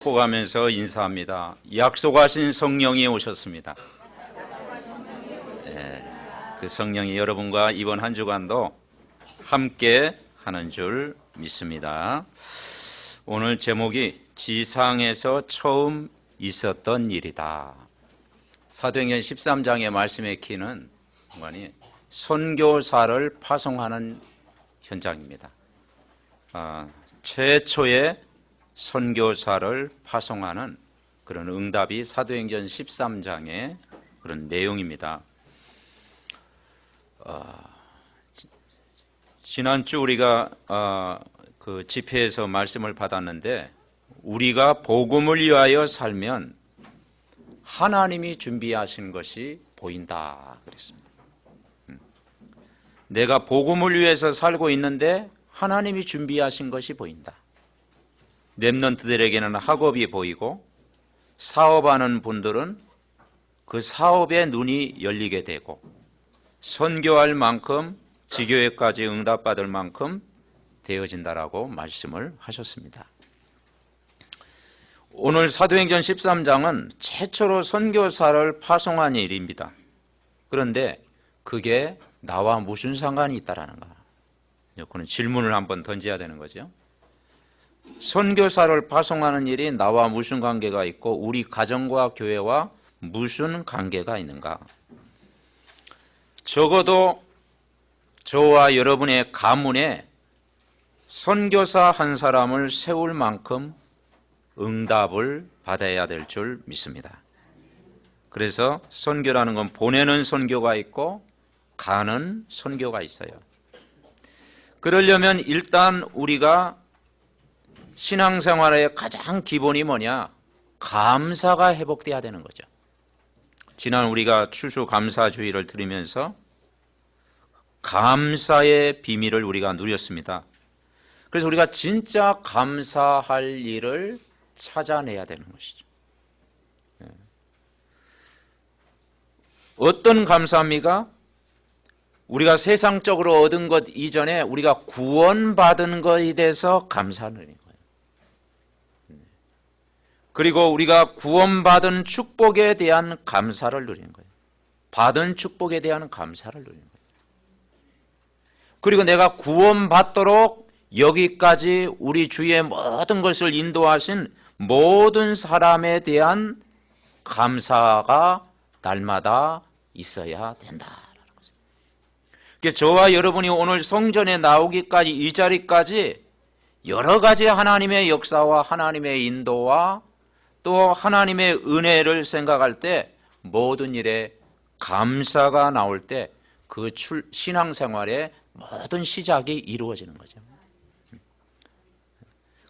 축복하면서 인사합니다. 약속하신 성령이 오셨습니다. 그 성령이 여러분과 이번 한 주간도 함께 하는 줄 믿습니다. 오늘 제목이 지상에서 처음 있었던 일이다. 사도행전 13장의 말씀의 키는 선교사를 파송하는 현장입니다. 최초의 선교사를 파송하는 그런 응답이 사도행전 13장의 그런 내용입니다. 지난주 우리가 그 집회에서 말씀을 받았는데, 우리가 복음을 위하여 살면 하나님이 준비하신 것이 보인다 그랬습니다. 내가 복음을 위해서 살고 있는데 하나님이 준비하신 것이 보인다. 렘넌트들에게는 학업이 보이고, 사업하는 분들은 그 사업에 눈이 열리게 되고, 선교할 만큼 지교회까지 응답받을 만큼 되어진다라고 말씀을 하셨습니다. 오늘 사도행전 13장은 최초로 선교사를 파송한 일입니다. 그런데 그게 나와 무슨 상관이 있다라는가? 그런 질문을 한번 던져야 되는 거죠. 선교사를 파송하는 일이 나와 무슨 관계가 있고, 우리 가정과 교회와 무슨 관계가 있는가? 적어도 저와 여러분의 가문에 선교사 한 사람을 세울 만큼 응답을 받아야 될 줄 믿습니다. 그래서 선교라는 건 보내는 선교가 있고 가는 선교가 있어요. 그러려면 일단 우리가 신앙생활의 가장 기본이 뭐냐? 감사가 회복돼야 되는 거죠. 지난 우리가 추수감사주의를 들으면서 감사의 비밀을 우리가 누렸습니다. 그래서 우리가 진짜 감사할 일을 찾아내야 되는 것이죠. 어떤 감사입니까? 우리가 세상적으로 얻은 것 이전에 우리가 구원받은 것에 대해서 감사하는 거예요. 그리고 우리가 구원받은 축복에 대한 감사를 누리는 거예요. 받은 축복에 대한 감사를 누리는 거예요. 그리고 내가 구원받도록 여기까지 우리 주위의 모든 것을 인도하신 모든 사람에 대한 감사가 날마다 있어야 된다라는 거죠. 그러니까 저와 여러분이 오늘 성전에 나오기까지, 이 자리까지 여러 가지 하나님의 역사와 하나님의 인도와 또 하나님의 은혜를 생각할 때, 모든 일에 감사가 나올 때 그 신앙생활의 모든 시작이 이루어지는 거죠.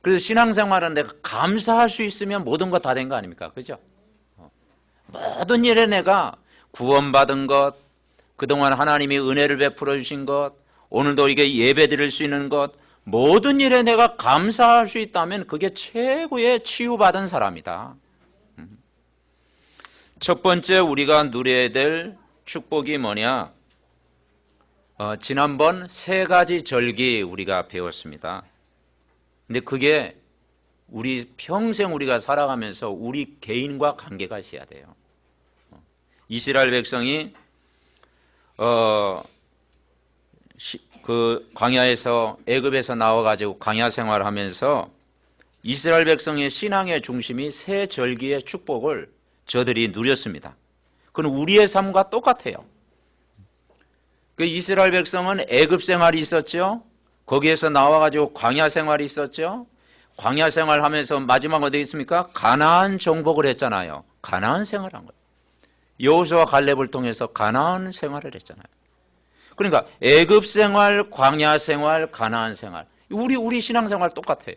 그래서 신앙생활은 내가 감사할 수 있으면 모든 거 다 된 거 아닙니까? 그죠? 모든 일에 내가 구원받은 것, 그동안 하나님이 은혜를 베풀어 주신 것, 오늘도 이게 예배 드릴 수 있는 것, 모든 일에 내가 감사할 수 있다면 그게 최고의 치유받은 사람이다. 첫 번째 우리가 누려야 될 축복이 뭐냐? 지난번 3가지 절기 우리가 배웠습니다. 근데 그게 우리 평생 우리가 살아가면서 우리 개인과 관계가 있어야 돼요. 이스라엘 백성이 그 광야에서, 애굽에서 나와가지고 광야 생활을 하면서 이스라엘 백성의 신앙의 중심이 3절기의 축복을 저들이 누렸습니다. 그건 우리의 삶과 똑같아요. 그 이스라엘 백성은 애굽 생활이 있었죠. 거기에서 나와가지고 광야 생활이 있었죠. 광야 생활하면서 마지막 어디 있습니까? 가나안 정복을 했잖아요. 가나안 생활한 거예요. 여호수아 갈렙을 통해서 가나안 생활을 했잖아요. 그러니까 애굽 생활, 광야 생활, 가나안 생활, 우리 신앙생활 똑같아요.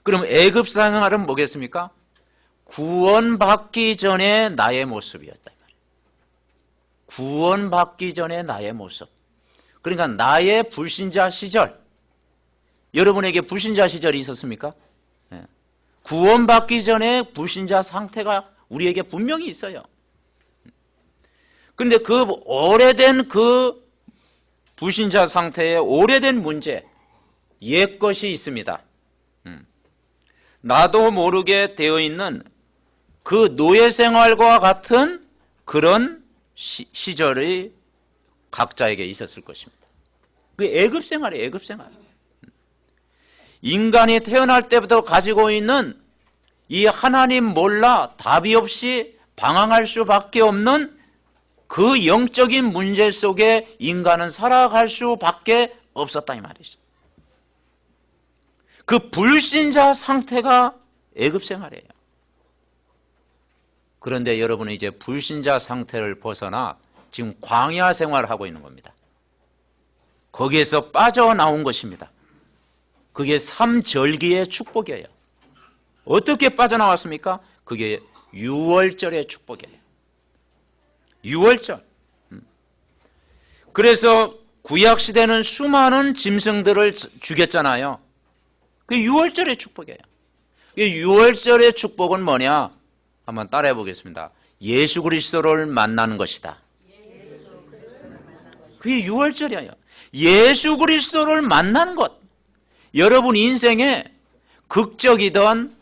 그럼 애굽 생활은 뭐겠습니까? 구원받기 전에 나의 모습이었다. 구원받기 전에 나의 모습. 그러니까 나의 불신자 시절. 여러분에게 불신자 시절이 있었습니까? 구원받기 전에 불신자 상태가 우리에게 분명히 있어요. 그런데 그 오래된 그 불신자 상태의 오래된 문제, 옛것이 있습니다. 나도 모르게 되어 있는 그 노예 생활과 같은 그런 시절이 각자에게 있었을 것입니다. 그 애굽 생활이에요. 애굽 생활. 인간이 태어날 때부터 가지고 있는 이 하나님 몰라 답이 없이 방황할 수밖에 없는 그 영적인 문제 속에 인간은 살아갈 수밖에 없었다 이 말이죠. 그 불신자 상태가 애굽 생활이에요. 그런데 여러분은 이제 불신자 상태를 벗어나 지금 광야 생활을 하고 있는 겁니다. 거기에서 빠져나온 것입니다. 그게 삼절기의 축복이에요. 어떻게 빠져나왔습니까? 그게 유월절의 축복이에요. 유월절. 그래서 구약시대는 수많은 짐승들을 죽였잖아요. 그게 유월절의 축복이에요. 유월절의 축복은 뭐냐? 한번 따라해 보겠습니다. 예수 그리스도를 만나는 것이다. 그게 유월절이에요. 예수 그리스도를 만난 것. 여러분 인생에 극적이든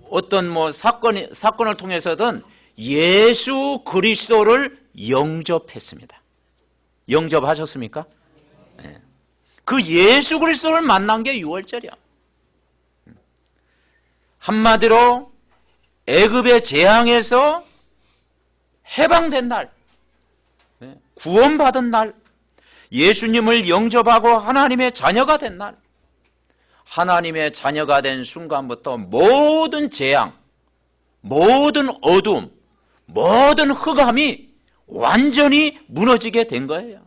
어떤 사건을 통해서든 예수 그리스도를 영접했습니다. 영접하셨습니까? 네. 그 예수 그리스도를 만난 게 유월절이야. 한마디로 애굽의 재앙에서 해방된 날, 구원받은 날, 예수님을 영접하고 하나님의 자녀가 된 날, 하나님의 자녀가 된 순간부터 모든 재앙, 모든 어둠, 모든 흑암이 완전히 무너지게 된 거예요.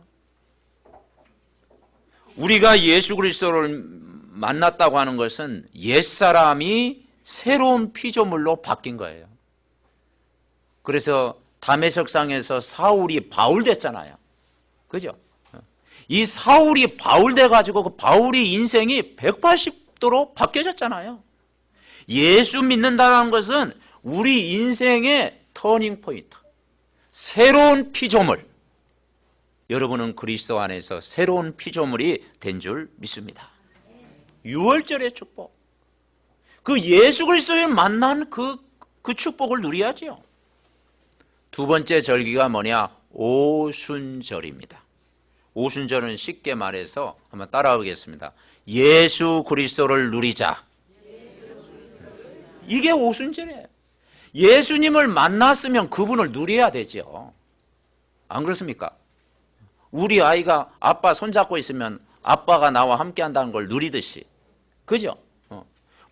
우리가 예수 그리스도를 만났다고 하는 것은 옛사람이 새로운 피조물로 바뀐 거예요. 그래서 다메섹상에서 사울이 바울 됐잖아요. 그죠? 이 사울이 바울 돼가지고 그 바울의 인생이 180도로 바뀌어졌잖아요. 예수 믿는다는 것은 우리 인생의 터닝 포인트, 새로운 피조물. 여러분은 그리스도 안에서 새로운 피조물이 된 줄 믿습니다. 유월절의 축복. 그 예수 그리스도를 만난 그 축복을 누려야지요. 두 번째 절기가 뭐냐? 오순절입니다. 오순절은 쉽게 말해서 한번 따라오겠습니다. 예수 그리스도를 누리자. 이게 오순절이에요. 예수님을 만났으면 그분을 누려야 되죠. 안 그렇습니까? 우리 아이가 아빠 손잡고 있으면 아빠가 나와 함께 한다는 걸 누리듯이. 그죠?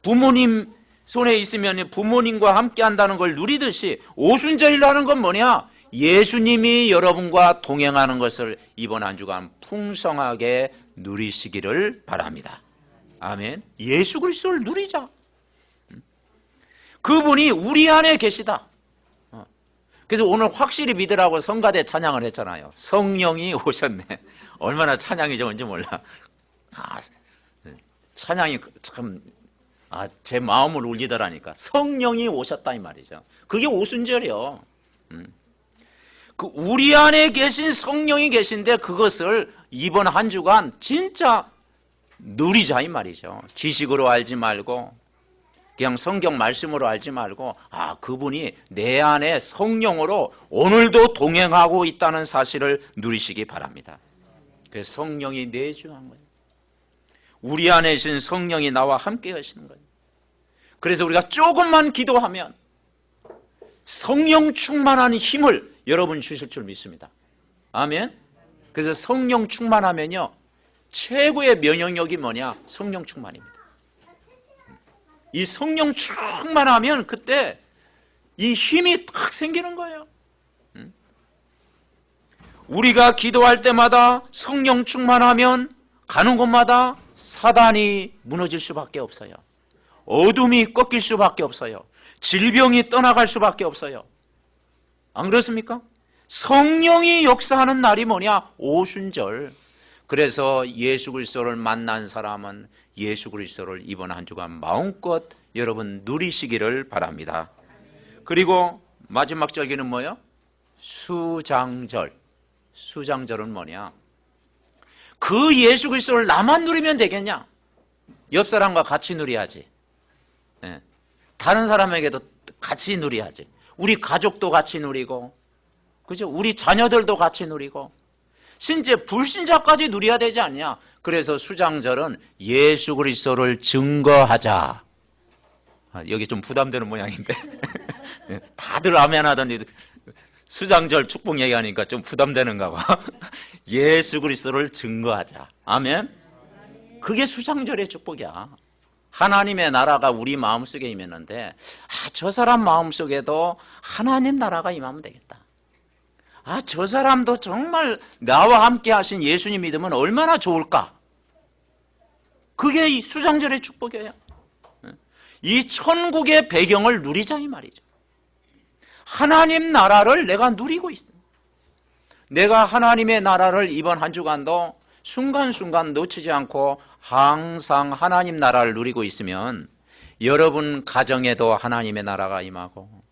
부모님 손에 있으면 부모님과 함께 한다는 걸 누리듯이 오순절이라는 건 뭐냐? 예수님이 여러분과 동행하는 것을 이번 한 주간 풍성하게 누리시기를 바랍니다. 아멘. 예수 그리스도를 누리자. 그분이 우리 안에 계시다. 그래서 오늘 확실히 믿으라고 성가대 찬양을 했잖아요. 성령이 오셨네. 얼마나 찬양이 좋은지 몰라. 찬양이 참 제 마음을 울리더라니까. 성령이 오셨다 이 말이죠. 그게 오순절이요. 그 우리 안에 계신 성령이 계신데 그것을 이번 한 주간 진짜 누리자 이 말이죠. 지식으로 알지 말고 그냥 성경 말씀으로 알지 말고 그분이 내 안에 성령으로 오늘도 동행하고 있다는 사실을 누리시기 바랍니다. 그래서 성령이 내주한 거예요. 우리 안에 계신 성령이 나와 함께 하시는 거예요. 그래서 우리가 조금만 기도하면 성령 충만한 힘을 여러분 주실 줄 믿습니다. 아멘. 그래서 성령 충만하면요 최고의 면역력이 뭐냐? 성령 충만입니다. 이 성령 충만하면 그때 이 힘이 탁 생기는 거예요. 우리가 기도할 때마다 성령 충만하면 가는 곳마다 사단이 무너질 수밖에 없어요. 어둠이 꺾일 수밖에 없어요. 질병이 떠나갈 수밖에 없어요. 안 그렇습니까? 성령이 역사하는 날이 뭐냐? 오순절. 그래서 예수 그리스도를 만난 사람은 예수 그리스도를 이번 한 주간 마음껏 여러분 누리시기를 바랍니다. 그리고 마지막 절기는 뭐예요? 수장절. 수장절은 뭐냐? 그 예수 그리스도를 나만 누리면 되겠냐? 옆 사람과 같이 누려야지. 예. 다른 사람에게도 같이 누려야지. 우리 가족도 같이 누리고, 그죠? 우리 자녀들도 같이 누리고, 심지어 불신자까지 누려야 되지 않냐? 그래서 수장절은 예수 그리스도를 증거하자. 여기 좀 부담되는 모양인데 다들 아멘 하더니 수장절 축복 얘기하니까 좀 부담되는가 봐. 예수 그리스도를 증거하자. 아멘. 그게 수장절의 축복이야. 하나님의 나라가 우리 마음속에 임했는데 저 사람 마음속에도 하나님 나라가 임하면 되겠다. 저 사람도 정말 나와 함께 하신 예수님 믿으면 얼마나 좋을까. 그게 이 수장절의 축복이에요. 이 천국의 배경을 누리자 이 말이죠. 하나님 나라를 내가 누리고 있습니다. 내가 하나님의 나라를 이번 한 주간도 순간순간 놓치지 않고 항상 하나님 나라를 누리고 있으면 여러분 가정에도 하나님의 나라가 임하고,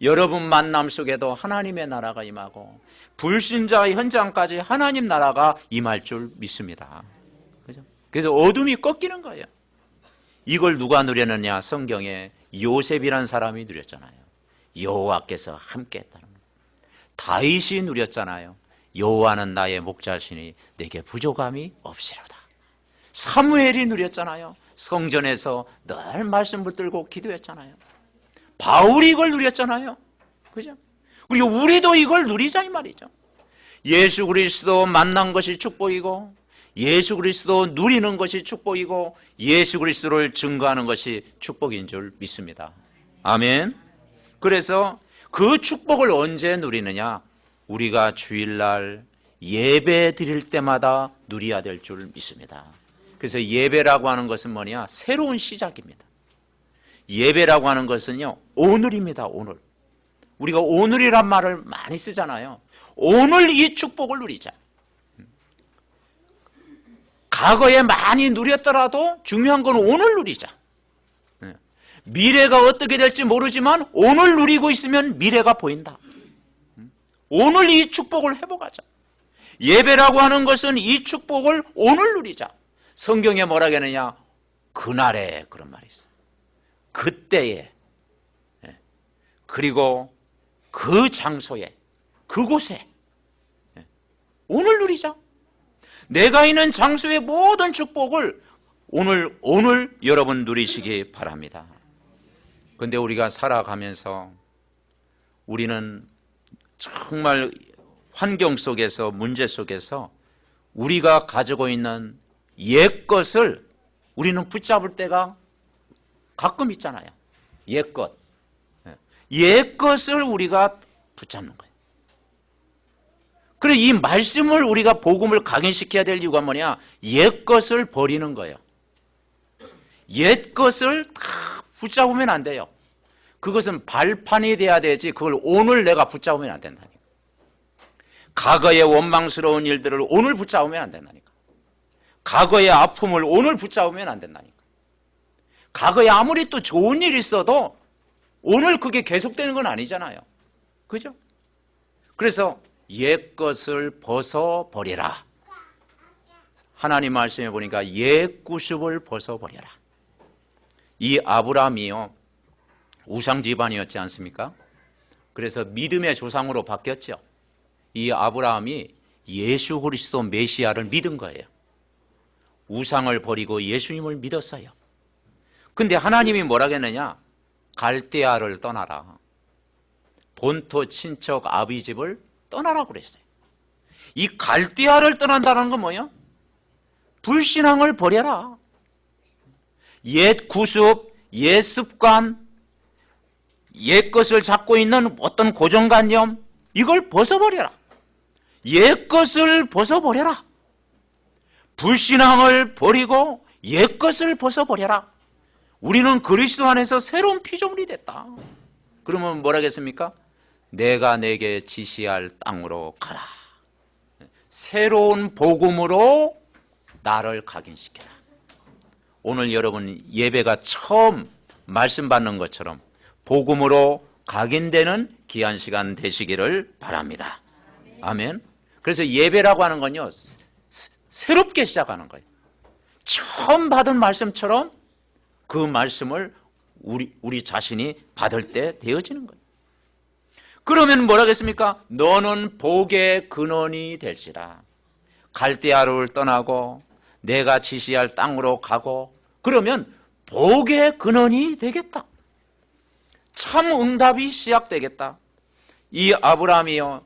여러분 만남 속에도 하나님의 나라가 임하고, 불신자의 현장까지 하나님 나라가 임할 줄 믿습니다. 그죠? 그래서 어둠이 꺾이는 거예요. 이걸 누가 누렸느냐? 성경에 요셉이라는 사람이 누렸잖아요. 여호와께서 함께했다는 거예요. 다윗이 누렸잖아요. 여호와는 나의 목자시니 내게 부족함이 없으리로다. 사무엘이 누렸잖아요. 성전에서 늘 말씀 붙들고 기도했잖아요. 바울이 이걸 누렸잖아요. 그죠? 그리고 우리도 이걸 누리자 이 말이죠. 예수 그리스도 만난 것이 축복이고, 예수 그리스도 누리는 것이 축복이고, 예수 그리스도를 증거하는 것이 축복인 줄 믿습니다. 아멘. 그래서 그 축복을 언제 누리느냐? 우리가 주일날 예배 드릴 때마다 누려야 될 줄 믿습니다. 그래서 예배라고 하는 것은 뭐냐? 새로운 시작입니다. 예배라고 하는 것은요, 오늘입니다. 오늘. 우리가 오늘이란 말을 많이 쓰잖아요. 오늘 이 축복을 누리자. 과거에 많이 누렸더라도 중요한 건 오늘 누리자. 미래가 어떻게 될지 모르지만 오늘 누리고 있으면 미래가 보인다. 오늘 이 축복을 회복하자. 예배라고 하는 것은 이 축복을 오늘 누리자. 성경에 뭐라 하느냐? 그날에 그런 말이 있어요. 그때에, 그리고 그 장소에, 그곳에 오늘 누리자. 내가 있는 장소의 모든 축복을 오늘 여러분 누리시기 바랍니다. 그런데 우리가 살아가면서 우리는 정말 환경 속에서, 문제 속에서 우리가 가지고 있는 옛것을 우리는 붙잡을 때가 가끔 있잖아요. 옛것. 옛것을 우리가 붙잡는 거예요. 그래, 이 말씀을 우리가 복음을 각인시켜야 될 이유가 뭐냐? 옛것을 버리는 거예요. 옛것을 다 붙잡으면 안 돼요. 그것은 발판이 돼야 되지, 그걸 오늘 내가 붙잡으면 안 된다니까. 과거의 원망스러운 일들을 오늘 붙잡으면 안 된다니까. 과거의 아픔을 오늘 붙잡으면 안 된다니까. 과거에 아무리 또 좋은 일이 있어도 오늘 그게 계속되는 건 아니잖아요. 그죠? 그래서 옛것을 벗어버려라. 하나님 말씀해 보니까 옛 구습을 벗어버려라. 이 아브라함이요, 우상 집안이었지 않습니까? 그래서 믿음의 조상으로 바뀌었죠. 이 아브라함이 예수 그리스도 메시아를 믿은 거예요. 우상을 버리고 예수님을 믿었어요. 근데 하나님이 뭐라고 했느냐? 갈대아를 떠나라. 본토 친척 아비 집을 떠나라고 그랬어요. 이 갈대아를 떠난다는 건 뭐예요? 불신앙을 버려라. 옛 구습, 옛 습관, 옛 것을 잡고 있는 어떤 고정관념, 이걸 벗어버려라. 옛 것을 벗어버려라. 불신앙을 버리고 옛 것을 벗어버려라. 우리는 그리스도 안에서 새로운 피조물이 됐다. 그러면 뭐라겠습니까? 내가 내게 지시할 땅으로 가라. 새로운 복음으로 나를 각인시켜라. 오늘 여러분 예배가 처음 말씀 받는 것처럼 복음으로 각인되는 귀한 시간 되시기를 바랍니다. 아멘. 그래서 예배라고 하는 건요, 새롭게 시작하는 거예요. 처음 받은 말씀처럼 그 말씀을 우리 자신이 받을 때 되어지는 거예요. 그러면 뭐라 하겠습니까? 너는 복의 근원이 될지라. 갈대아루를 떠나고 내가 지시할 땅으로 가고 그러면 복의 근원이 되겠다. 참 응답이 시작되겠다. 이 아브라함이요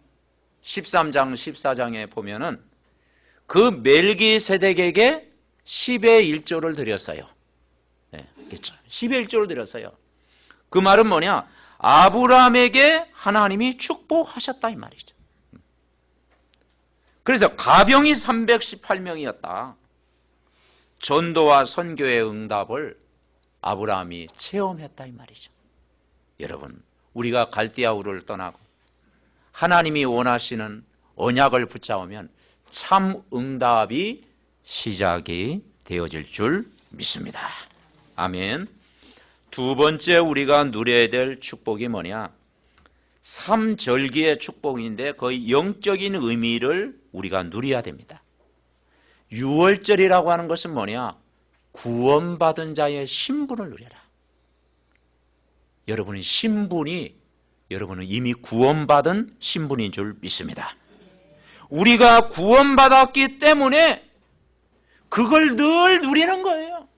13장 14장에 보면은 그 멜기세덱에게 10의 1조를 드렸어요. 네, 그렇죠. 10의 1조를 드렸어요. 그 말은 뭐냐? 아브라함에게 하나님이 축복하셨다 이 말이죠. 그래서 가병이 318명이었다. 전도와 선교의 응답을 아브라함이 체험했다 이 말이죠. 여러분, 우리가 갈대아우를 떠나고 하나님이 원하시는 언약을 붙잡으면 참 응답이 시작이 되어질 줄 믿습니다. 아멘. 두 번째 우리가 누려야 될 축복이 뭐냐? 3절기의 축복인데 거의 영적인 의미를 우리가 누려야 됩니다. 6월절이라고 하는 것은 뭐냐? 구원받은 자의 신분을 누려라. 여러분의 신분이 여러분은 이미 구원받은 신분인 줄 믿습니다. 우리가 구원받았기 때문에 그걸 늘 누리는 거예요.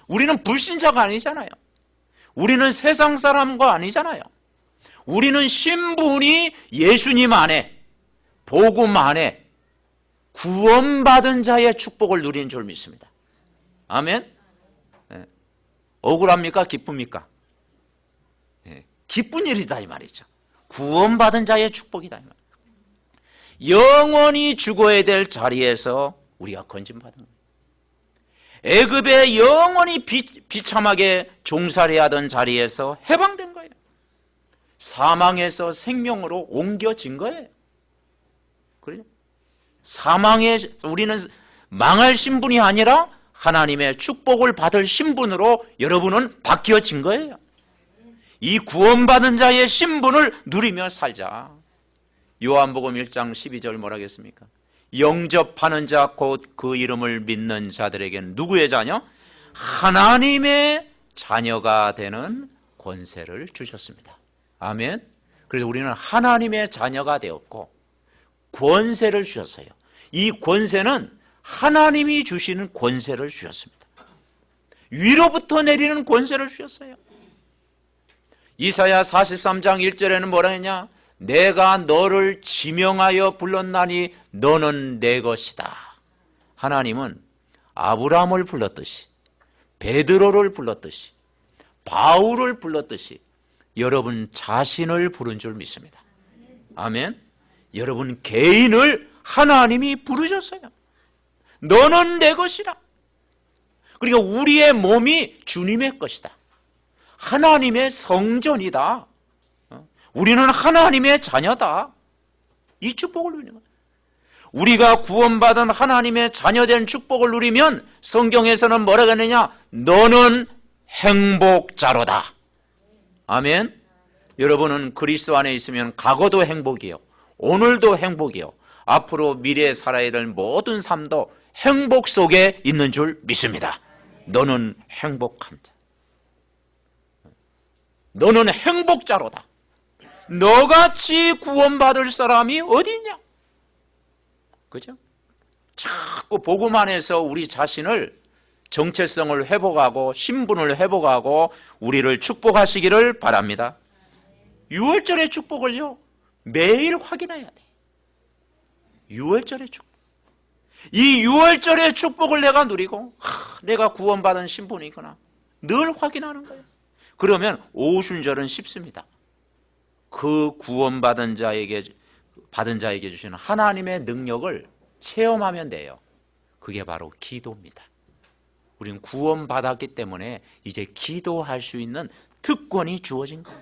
우리는 불신자가 아니잖아요. 우리는 세상 사람과 아니잖아요. 우리는 신분이 예수님 안에, 복음 안에 구원받은 자의 축복을 누리는 줄 믿습니다. 아멘? 네. 억울합니까? 기쁩니까? 네. 기쁜 일이다 이 말이죠. 구원받은 자의 축복이다 이 말이죠. 영원히 죽어야 될 자리에서 우리가 건진받은 거예요. 애굽에 영원히 비참하게 종살이 하던 자리에서 해방된 거예요. 사망에서 생명으로 옮겨진 거예요. 그래요? 사망에 우리는 망할 신분이 아니라 하나님의 축복을 받을 신분으로 여러분은 바뀌어진 거예요. 이 구원받은 자의 신분을 누리며 살자. 요한복음 1장 12절 뭐라 하겠습니까? 영접하는 자 곧 그 이름을 믿는 자들에게는 누구의 자녀? 하나님의 자녀가 되는 권세를 주셨습니다. 아멘. 그래서 우리는 하나님의 자녀가 되었고 권세를 주셨어요. 이 권세는 하나님이 주시는 권세를 주셨습니다. 위로부터 내리는 권세를 주셨어요. 이사야 43장 1절에는 뭐라 했냐? 내가 너를 지명하여 불렀나니 너는 내 것이다. 하나님은 아브라함을 불렀듯이 베드로를 불렀듯이 바울을 불렀듯이 여러분 자신을 부른 줄 믿습니다. 아멘. 여러분 개인을 하나님이 부르셨어요. 너는 내 것이라. 그러니까 우리의 몸이 주님의 것이다. 하나님의 성전이다. 우리는 하나님의 자녀다. 이 축복을 누리는 거예요. 우리가 구원받은 하나님의 자녀된 축복을 누리면 성경에서는 뭐라고 하느냐? 너는 행복자로다. 아멘. 여러분은 그리스도 안에 있으면 과거도 행복이요, 오늘도 행복이요, 앞으로 미래에 살아야 될 모든 삶도 행복 속에 있는 줄 믿습니다. 너는 행복한 자. 너는 행복자로다. 너같이 구원받을 사람이 어디 있냐? 그죠? 자꾸 복음 안에서 우리 자신을 정체성을 회복하고 신분을 회복하고 우리를 축복하시기를 바랍니다. 6월절의 축복을요 매일 확인해야 돼. 6월절의 축복. 이 6월절의 축복을 내가 누리고 내가 구원받은 신분이구나 늘 확인하는 거예요. 그러면 오순절은 쉽습니다. 그 구원받은 자에게 받은 자에게 주시는 하나님의 능력을 체험하면 돼요. 그게 바로 기도입니다. 우리는 구원받았기 때문에 이제 기도할 수 있는 특권이 주어진 거예요.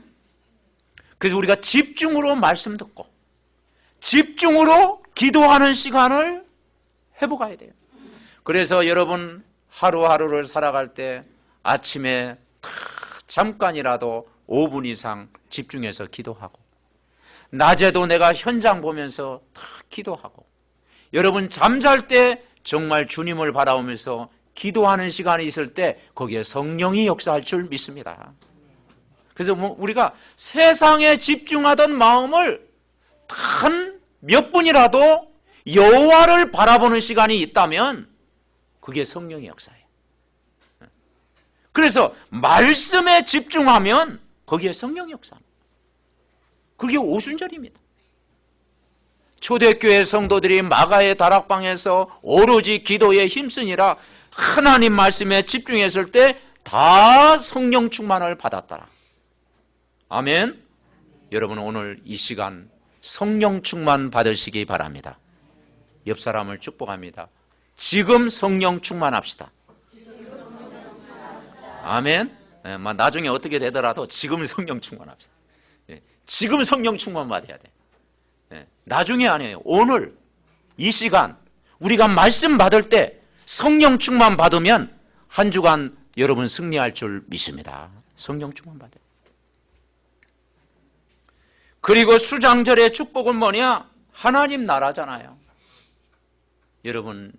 그래서 우리가 집중으로 말씀 듣고 집중으로 기도하는 시간을 회복해야 돼요. 그래서 여러분 하루하루를 살아갈 때 아침에 잠깐이라도 5분 이상 집중해서 기도하고 낮에도 내가 현장 보면서 기도하고 여러분 잠잘 때 정말 주님을 바라보면서 기도하는 시간이 있을 때 거기에 성령이 역사할 줄 믿습니다. 그래서 우리가 세상에 집중하던 마음을 단 몇 분이라도 여호와를 바라보는 시간이 있다면 그게 성령의 역사예요. 그래서 말씀에 집중하면 거기에 성령의 역사입니다. 그게 오순절입니다. 초대교회 성도들이 마가의 다락방에서 오로지 기도에 힘쓰니라 하나님 말씀에 집중했을 때 다 성령 충만을 받았더라. 아멘. 여러분 오늘 이 시간 성령 충만 받으시기 바랍니다. 옆 사람을 축복합니다. 지금 성령 충만합시다. 아멘. 나중에 어떻게 되더라도 지금 성령 충만합시다. 지금 성령 충만 받아야 돼. 나중에 아니에요. 오늘 이 시간 우리가 말씀 받을 때 성령 충만 받으면 한 주간 여러분 승리할 줄 믿습니다. 성령 충만 받아요. 그리고 수장절의 축복은 뭐냐? 하나님 나라잖아요. 여러분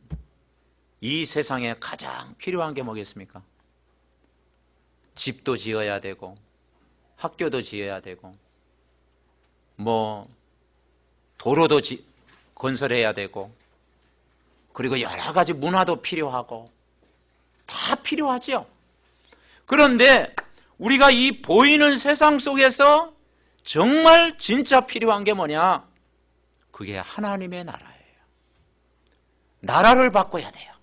이 세상에 가장 필요한 게 뭐겠습니까? 집도 지어야 되고 학교도 지어야 되고 뭐 도로도 건설해야 되고 그리고 여러 가지 문화도 필요하고 다 필요하죠. 그런데 우리가 이 보이는 세상 속에서 정말 진짜 필요한 게 뭐냐? 그게 하나님의 나라예요. 나라를 바꿔야 돼요.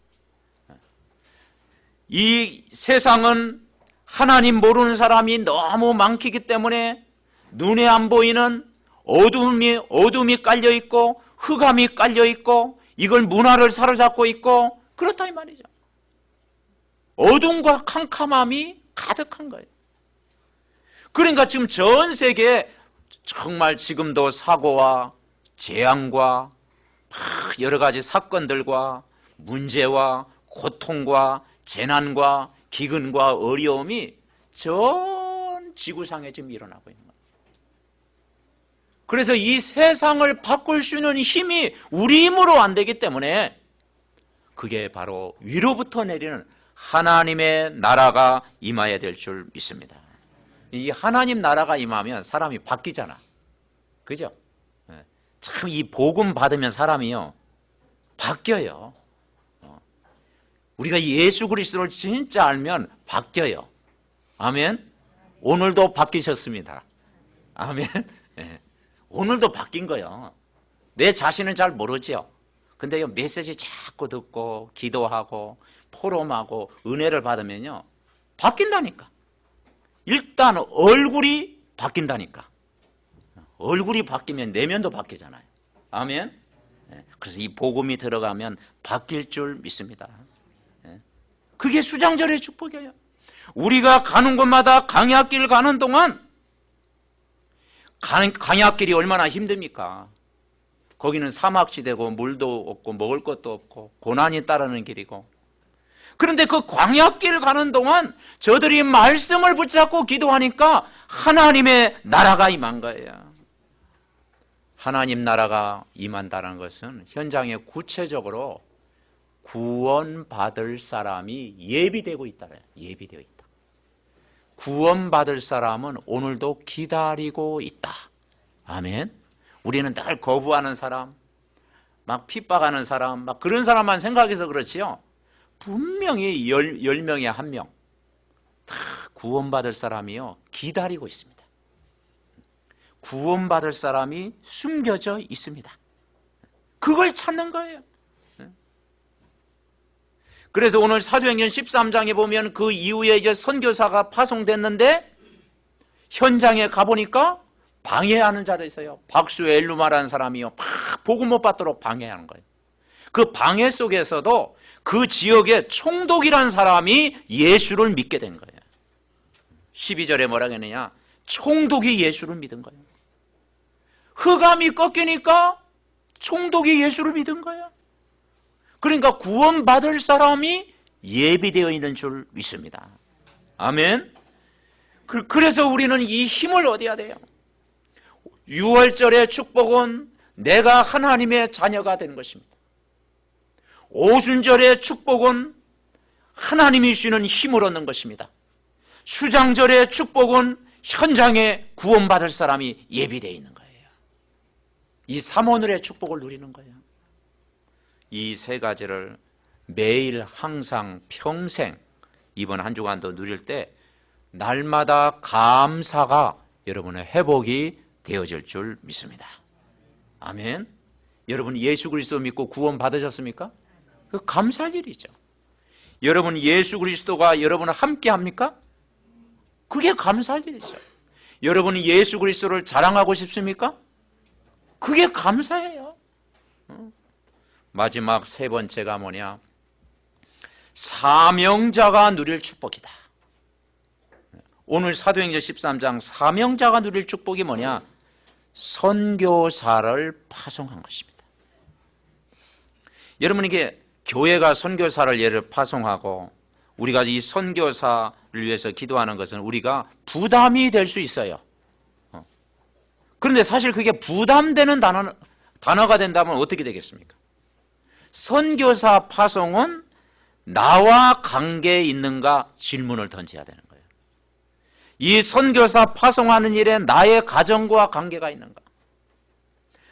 이 세상은 하나님 모르는 사람이 너무 많기 때문에 눈에 안 보이는 어둠이 깔려 있고 흑암이 깔려 있고 이걸 문화를 사로잡고 있고 그렇다 이 말이죠. 어둠과 캄캄함이 가득한 거예요. 그러니까 지금 전 세계에 정말 지금도 사고와 재앙과 여러 가지 사건들과 문제와 고통과 재난과 기근과 어려움이 전 지구상에 지금 일어나고 있는 거예요. 그래서 이 세상을 바꿀 수 있는 힘이 우리 힘으로 안 되기 때문에 그게 바로 위로부터 내리는 하나님의 나라가 임해야 될 줄 믿습니다. 이 하나님 나라가 임하면 사람이 바뀌잖아. 그죠? 참 이 복음 받으면 사람이요 바뀌어요. 우리가 예수 그리스도를 진짜 알면 바뀌어요. 아멘. 오늘도 바뀌셨습니다. 아멘. 오늘도 바뀐 거예요. 내 자신은 잘 모르죠. 근데 메시지 자꾸 듣고 기도하고 포럼하고 은혜를 받으면요 바뀐다니까. 일단 얼굴이 바뀐다니까. 얼굴이 바뀌면 내면도 바뀌잖아요. 아멘. 그래서 이 복음이 들어가면 바뀔 줄 믿습니다. 그게 수장절의 축복이에요. 우리가 가는 곳마다 강약길 가는 동안 강약길이 얼마나 힘듭니까? 거기는 사막지대고 물도 없고 먹을 것도 없고 고난이 따르는 길이고 그런데 그 광야길 가는 동안 저들이 말씀을 붙잡고 기도하니까 하나님의 나라가 임한 거예요. 하나님 나라가 임한다는 것은 현장에 구체적으로 구원받을 사람이 예비되고 있다. 예비되어 있다. 구원받을 사람은 오늘도 기다리고 있다. 아멘. 우리는 늘 거부하는 사람, 막 핍박하는 사람, 막 그런 사람만 생각해서 그렇지요. 분명히 10명에 1명 다 구원받을 사람이요 기다리고 있습니다. 구원받을 사람이 숨겨져 있습니다. 그걸 찾는 거예요. 그래서 오늘 사도행전 13장에 보면 그 이후에 이제 선교사가 파송됐는데 현장에 가보니까 방해하는 자도 있어요. 박수 엘루마라는 사람이요 막 복음 못 받도록 방해하는 거예요. 그 방해 속에서도 그 지역에 총독이라는 사람이 예수를 믿게 된 거예요. 12절에 뭐라고 했느냐? 총독이 예수를 믿은 거예요. 흑암이 꺾이니까 총독이 예수를 믿은 거예요. 그러니까 구원받을 사람이 예비되어 있는 줄 믿습니다. 아멘. 그래서 우리는 이 힘을 얻어야 돼요. 6월절의 축복은 내가 하나님의 자녀가 되는 것입니다. 오순절의 축복은 하나님이 주시는 힘을 얻는 것입니다. 수장절의 축복은 현장에 구원받을 사람이 예비되어 있는 거예요. 이 삼오늘의 축복을 누리는 거예요. 이 세 가지를 매일 항상 평생 이번 한 주간도 누릴 때 날마다 감사가 여러분의 회복이 되어질 줄 믿습니다. 아멘. 여러분 예수 그리스도 믿고 구원 받으셨습니까? 그 감사할 일이죠. 여러분 예수 그리스도가 여러분을 함께 합니까? 그게 감사할 일이죠. 여러분이 예수 그리스도를 자랑하고 싶습니까? 그게 감사예요. 마지막 세 번째가 뭐냐? 사명자가 누릴 축복이다. 오늘 사도행전 13장 사명자가 누릴 축복이 뭐냐? 선교사를 파송한 것입니다. 여러분 이게 교회가 선교사를 예를 파송하고 우리가 이 선교사를 위해서 기도하는 것은 우리가 부담이 될 수 있어요. 그런데 사실 그게 부담되는 단어가 된다면 어떻게 되겠습니까? 선교사 파송은 나와 관계 있는가 질문을 던져야 되는 거예요. 이 선교사 파송하는 일에 나의 가정과 관계가 있는가?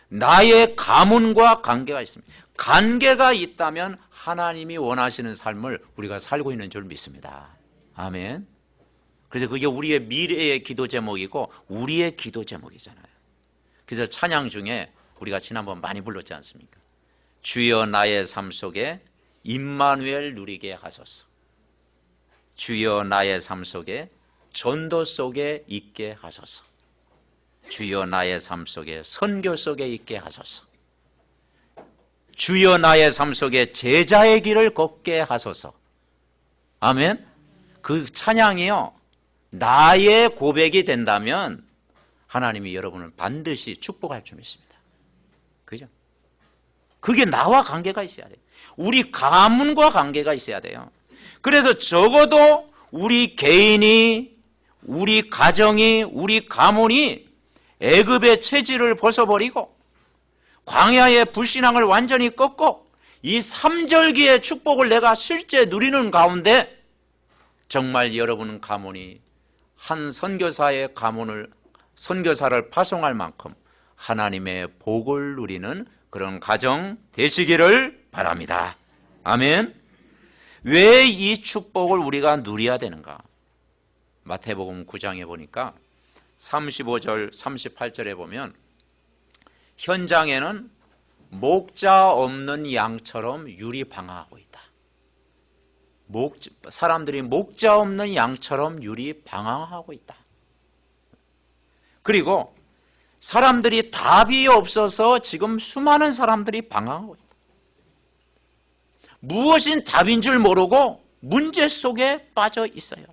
나의 가문과 관계가 있습니다. 관계가 있다면 하나님이 원하시는 삶을 우리가 살고 있는 줄 믿습니다. 아멘. 그래서 그게 우리의 미래의 기도 제목이고 우리의 기도 제목이잖아요. 그래서 찬양 중에 우리가 지난번 많이 불렀지 않습니까? 주여 나의 삶 속에 임마누엘 누리게 하소서. 주여 나의 삶 속에 전도 속에 있게 하소서. 주여 나의 삶 속에 선교 속에 있게 하소서. 주여 나의 삶 속에 제자의 길을 걷게 하소서. 아멘. 그 찬양이요 나의 고백이 된다면 하나님이 여러분을 반드시 축복할 줄 믿습니다. 그죠? 그게 나와 관계가 있어야 돼요. 우리 가문과 관계가 있어야 돼요. 그래서 적어도 우리 개인이, 우리 가정이, 우리 가문이 애굽의 체질을 벗어버리고 광야의 불신앙을 완전히 꺾고 이 삼절기의 축복을 내가 실제 누리는 가운데 정말 여러분 가문이 한 선교사의 가문을 선교사를 파송할 만큼 하나님의 복을 누리는 그런 가정 되시기를 바랍니다. 아멘. 왜 이 축복을 우리가 누려야 되는가? 마태복음 9장에 보니까 35절 38절에 보면 현장에는 목자 없는 양처럼 유리방황하고 있다. 사람들이 목자 없는 양처럼 유리방황하고 있다. 그리고 사람들이 답이 없어서 지금 수많은 사람들이 방황하고 있다. 무엇인 답인 줄 모르고 문제 속에 빠져 있어요.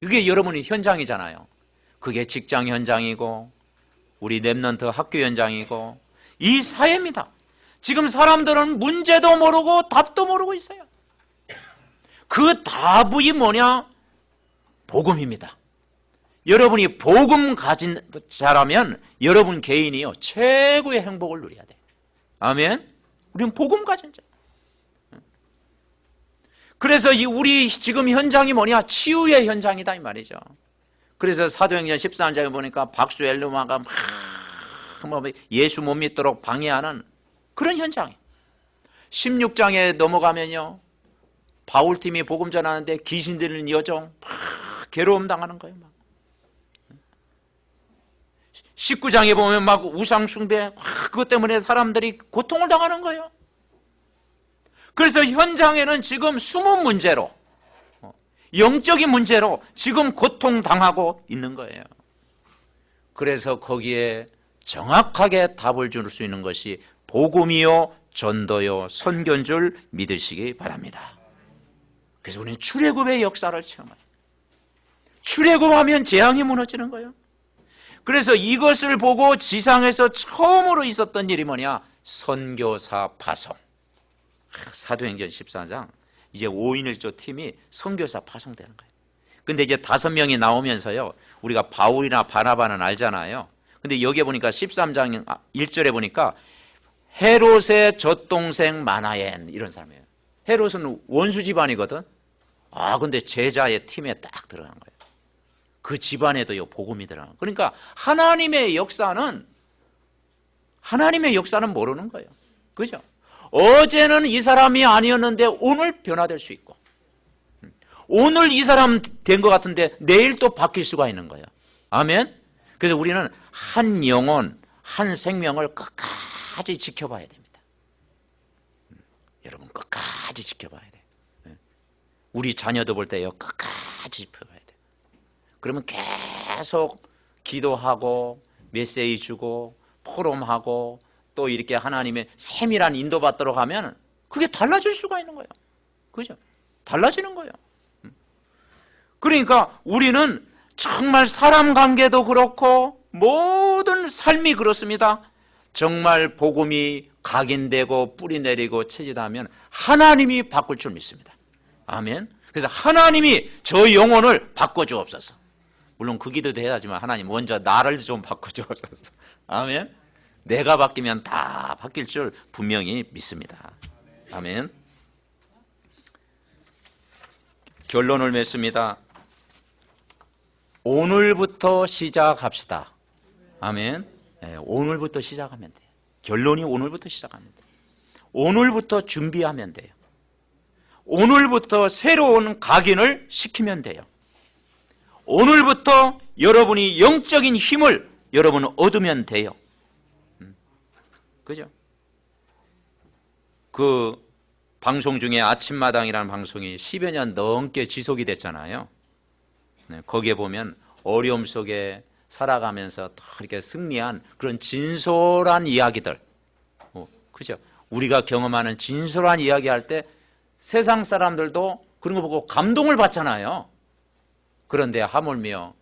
이게 여러분의 현장이잖아요. 그게 직장 현장이고 우리 랩넌트 학교 현장이고 이 사회입니다. 지금 사람들은 문제도 모르고 답도 모르고 있어요. 그 답이 뭐냐? 복음입니다. 여러분이 복음 가진 자라면 여러분 개인이요 최고의 행복을 누려야 돼요. 아멘. 우리는 복음 가진 자. 그래서 우리 지금 현장이 뭐냐? 치유의 현장이다 이 말이죠. 그래서 사도행전 14장에 보니까 박수엘루마가 막 예수 못 믿도록 방해하는 그런 현장이에요. 16장에 넘어가면요 바울팀이 복음 전하는데 귀신 들리는 여종 막 괴로움 당하는 거예요. 막. 19장에 보면 막 우상 숭배 그것 때문에 사람들이 고통을 당하는 거예요. 그래서 현장에는 지금 숨은 문제로 영적인 문제로 지금 고통당하고 있는 거예요. 그래서 거기에 정확하게 답을 줄 수 있는 것이 복음이요 전도요 선교인 줄 믿으시기 바랍니다. 그래서 우리는 출애굽의 역사를 체험해요. 출애굽하면 재앙이 무너지는 거예요. 그래서 이것을 보고 지상에서 처음으로 있었던 일이 뭐냐? 선교사 파송. 사도행전 14장 이제 5인 1조 팀이 선교사 파송되는 거예요. 근데 이제 5명이 나오면서요 우리가 바울이나 바나바는 알잖아요. 근데 여기에 보니까 13장 1절에 보니까 헤롯의 젖동생 마나엔 이런 사람이에요. 헤롯은 원수 집안이거든. 근데 제자의 팀에 딱 들어간 거예요. 그 집안에도요 복음이 들어간 거예요. 그러니까 하나님의 역사는 모르는 거예요. 그죠? 어제는 이 사람이 아니었는데 오늘 변화될 수 있고, 오늘 이 사람 된 것 같은데 내일 또 바뀔 수가 있는 거예요. 아멘. 그래서 우리는 한 영혼, 한 생명을 끝까지 지켜봐야 됩니다. 여러분 끝까지 지켜봐야 돼요. 우리 자녀도 볼 때요 끝까지 지켜봐야 돼요. 그러면 계속 기도하고 메시지 주고 포럼하고 또 이렇게 하나님의 세밀한 인도받도록 하면 그게 달라질 수가 있는 거예요. 그죠? 달라지는 거예요. 그러니까 우리는 정말 사람 관계도 그렇고 모든 삶이 그렇습니다. 정말 복음이 각인되고 뿌리 내리고 체질하면 하나님이 바꿀 줄 믿습니다. 아멘. 그래서 하나님이 저 영혼을 바꿔주옵소서. 물론 그 기도도 해야지만 하나님 먼저 나를 좀 바꿔주옵소서. 아멘. 내가 바뀌면 다 바뀔 줄 분명히 믿습니다. 아멘. 결론을 맺습니다. 오늘부터 시작합시다. 아멘. 네, 오늘부터 시작하면 돼요. 결론이 오늘부터 시작하면 돼요. 오늘부터 준비하면 돼요. 오늘부터 새로운 각인을 시키면 돼요. 오늘부터 여러분이 영적인 힘을 여러분 얻으면 돼요. 그죠? 그 방송 중에 아침마당이라는 방송이 10여 년 넘게 지속이 됐잖아요. 네, 거기에 보면 어려움 속에 살아가면서 다 이렇게 승리한 그런 진솔한 이야기들, 그죠? 우리가 경험하는 진솔한 이야기 할 때 세상 사람들도 그런 거 보고 감동을 받잖아요. 그런데 하물며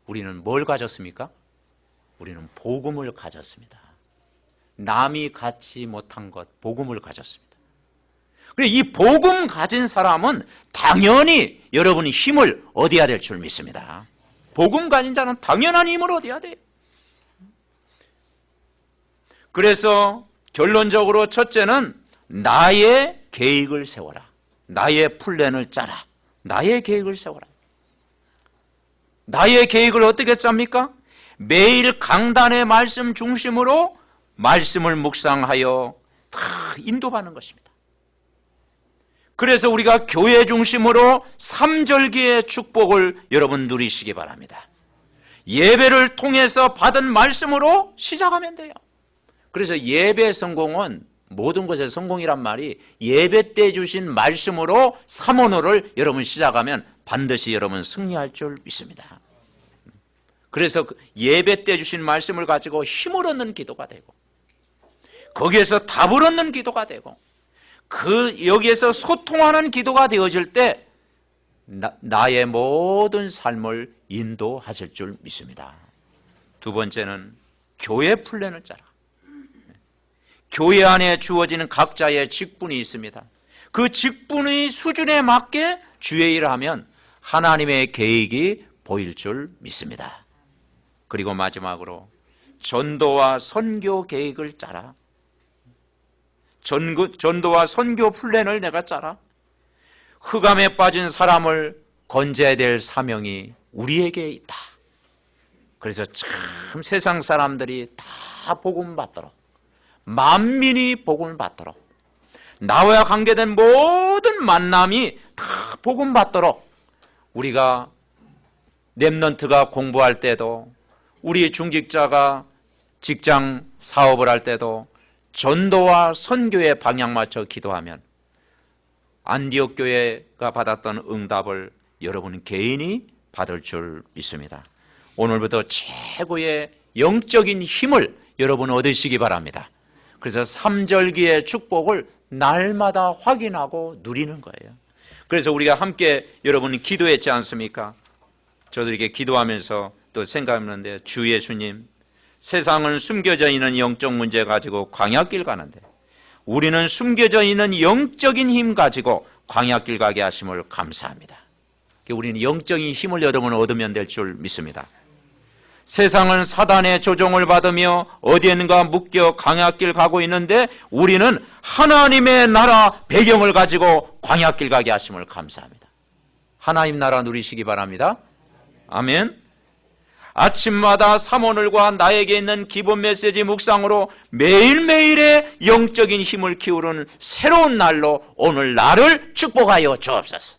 우리는 뭘 가졌습니까? 우리는 복음을 가졌습니다. 남이 갖지 못한 것, 복음을 가졌습니다. 그리고 이 복음 가진 사람은 당연히 여러분이 힘을 얻어야 될 줄 믿습니다. 복음 가진 자는 당연한 힘을 얻어야 돼요. 그래서 결론적으로 첫째는 나의 계획을 세워라. 나의 플랜을 짜라. 나의 계획을 세워라. 나의 계획을 어떻게 짭니까? 매일 강단의 말씀 중심으로 말씀을 묵상하여 다 인도받는 것입니다. 그래서 우리가 교회 중심으로 삼절기의 축복을 여러분 누리시기 바랍니다. 예배를 통해서 받은 말씀으로 시작하면 돼요. 그래서 예배 성공은 모든 것의 성공이란 말이 예배 때 주신 말씀으로 삼원호를 여러분 시작하면 반드시 여러분 승리할 줄 믿습니다. 그래서 예배 때 주신 말씀을 가지고 힘을 얻는 기도가 되고 거기에서 답을 얻는 기도가 되고 여기에서 소통하는 기도가 되어질 때 나의 모든 삶을 인도하실 줄 믿습니다. 두 번째는 교회 플랜을 짜라. 교회 안에 주어지는 각자의 직분이 있습니다. 그 직분의 수준에 맞게 주의 일을 하면 하나님의 계획이 보일 줄 믿습니다. 그리고 마지막으로 전도와 선교 계획을 짜라. 전도와 선교 플랜을 내가 짜라. 흑암에 빠진 사람을 건져야 될 사명이 우리에게 있다. 그래서 참 세상 사람들이 다 복음 받도록, 만민이 복음을 받도록, 나와 관계된 모든 만남이 다 복음 받도록 우리가 렘넌트가 공부할 때도, 우리 중직자가 직장 사업을 할 때도 전도와 선교에 방향 맞춰 기도하면 안디옥 교회가 받았던 응답을 여러분 개인이 받을 줄 믿습니다. 오늘부터 최고의 영적인 힘을 여러분 얻으시기 바랍니다. 그래서 삼절기의 축복을 날마다 확인하고 누리는 거예요. 그래서 우리가 함께 여러분 기도했지 않습니까? 저도 이렇게 기도하면서 또 생각했는데, 주 예수님, 세상은 숨겨져 있는 영적 문제 가지고 광야길 가는데 우리는 숨겨져 있는 영적인 힘 가지고 광야길 가게 하심을 감사합니다. 우리는 영적인 힘을 여러분 얻으면 될 줄 믿습니다. 세상은 사단의 조종을 받으며 어디엔가 묶여 광야길 가고 있는데 우리는 하나님의 나라 배경을 가지고 광야길 가게 하심을 감사합니다. 하나님 나라 누리시기 바랍니다. 아멘. 아침마다 사모늘과 나에게 있는 기본 메시지 묵상으로 매일매일의 영적인 힘을 키우는 새로운 날로 오늘 나를 축복하여 주옵소서.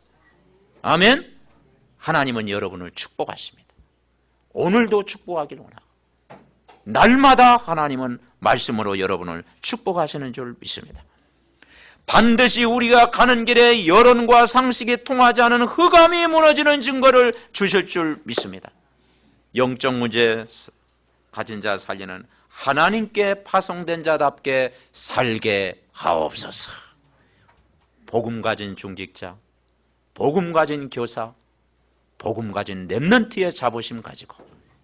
아멘. 하나님은 여러분을 축복하십니다. 오늘도 축복하기를 원하고 날마다 하나님은 말씀으로 여러분을 축복하시는 줄 믿습니다. 반드시 우리가 가는 길에 여론과 상식이 통하지 않은 흑암이 무너지는 증거를 주실 줄 믿습니다. 영적 문제 가진 자 살리는 하나님께 파송된 자답게 살게 하옵소서. 복음 가진 중직자, 복음 가진 교사, 복음 가진 렘넌트의 자부심 가지고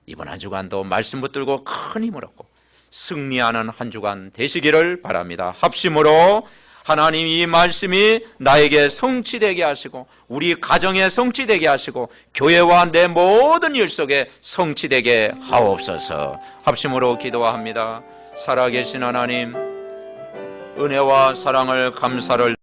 이번 한 주간도 말씀 붙들고 큰 힘을 얻고 승리하는 한 주간 되시기를 바랍니다. 합심으로 하나님 이 말씀이 나에게 성취되게 하시고 우리 가정에 성취되게 하시고 교회와 내 모든 일 속에 성취되게 하옵소서. 합심으로 기도합니다. 살아계신 하나님, 은혜와 사랑을 감사를